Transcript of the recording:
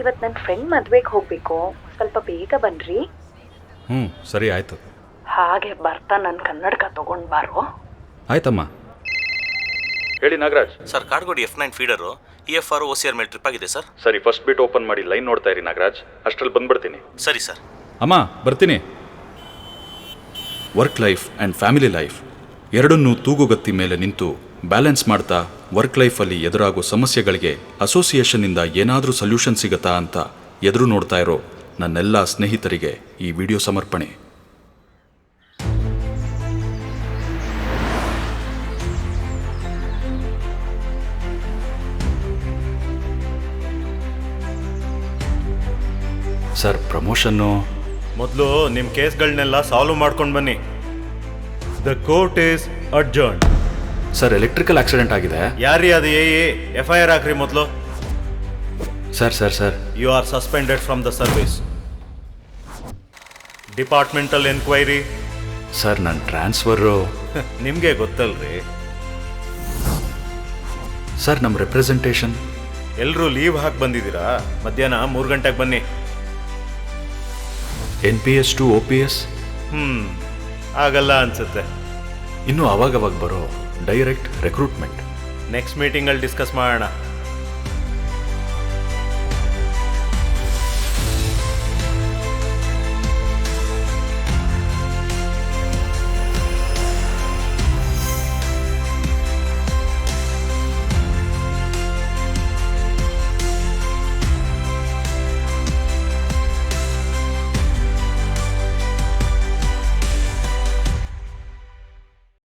ಇವತ್ತು ನನ್ನ ಫ್ರೆಂಡ್ ಮದುವೆಗೆ ಹೋಗಬೇಕು, ಸ್ವಲ್ಪ ಬೇಗ ಬನ್ನಿರಿ. ಸರಿ ಆಯಿತು. ಹಾಗೆ ಬರ್ತಾ ನನ್ನ ಕನ್ನಡಕ ತೊಗೊಂಡು ಬಾರೋ. ಆಯ್ತಮ್ಮ. ಹೇಳಿ Nagaraj. Sir, Kadugodi F9 feeder EFR OCR ಮೇಲೆ ಟ್ರಿಪ್ ಆಗಿದೆ ಸರ್. ಸರಿ, ಫಸ್ಟ್ ಬಿಟ್ ಓಪನ್ ಮಾಡಿ ಲೈನ್ ನೋಡ್ತಾ ಇರಿ ನಾಗರಾಜ್, ಅಷ್ಟರಲ್ಲಿ ಬಂದ್ಬಿಡ್ತೀನಿ. ಸರಿ ಸರ್. ಅಮ್ಮ ಬರ್ತೀನಿ. Work life and family life ಎರಡನ್ನೂ ತೂಗುಗತ್ತಿ ಮೇಲೆ ನಿಂತು ಬ್ಯಾಲೆನ್ಸ್ ಮಾಡ್ತಾ ವರ್ಕ್ ಲೈಫಲ್ಲಿ ಎದುರಾಗೋ ಸಮಸ್ಯೆಗಳಿಗೆ ಅಸೋಸಿಯೇಷನ್ನಿಂದ ಏನಾದರೂ ಸೊಲ್ಯೂಷನ್ ಸಿಗತ್ತಾ ಅಂತ ಎದುರು ನೋಡ್ತಾ ಇರೋ ನನ್ನೆಲ್ಲ ಸ್ನೇಹಿತರಿಗೆ ಈ ವಿಡಿಯೋ ಸಮರ್ಪಣೆ. ಸರ್, ಪ್ರಮೋಷನ್ನು ಮೊದಲು ನಿಮ್ಮ ಕೇಸ್ಗಳನ್ನೆಲ್ಲ ಸಾಲ್ವ್ ಮಾಡ್ಕೊಂಡು ಬನ್ನಿ. The court is adjourn. Sir, electrical accident ಆಗಿದೆ. ಯಾರೀ ಅದು FIR ಹಾಕ್ರಿ ಮೊದಲು. Sir you are suspended from the service. Departmental enquiry. Sir, ನನ್ನ ಟ್ರಾನ್ಸ್ಫರು. ನಿಮಗೆ ಗೊತ್ತಲ್ರಿ. ಸರ್, ನಮ್ಮ ರೆಪ್ರೆಸೆಂಟೇಷನ್. ಎಲ್ಲರೂ ಲೀವ್ ಹಾಕಿ ಬಂದಿದ್ದೀರಾ? ಮಧ್ಯಾಹ್ನ 3 ಗಂಟೆಗೆ ಬನ್ನಿ. NPS to OPS ಆಗಲ್ಲ ಅನ್ಸುತ್ತೆ. ಇನ್ನು ಅವಾಗವಾಗ ಬರೋ ಡೈರೆಕ್ಟ್ ರೆಕ್ರೂಟ್ಮೆಂಟ್ ನೆಕ್ಸ್ಟ್ ಮೀಟಿಂಗಲ್ಲಿ ಡಿಸ್ಕಸ್ ಮಾಡೋಣ.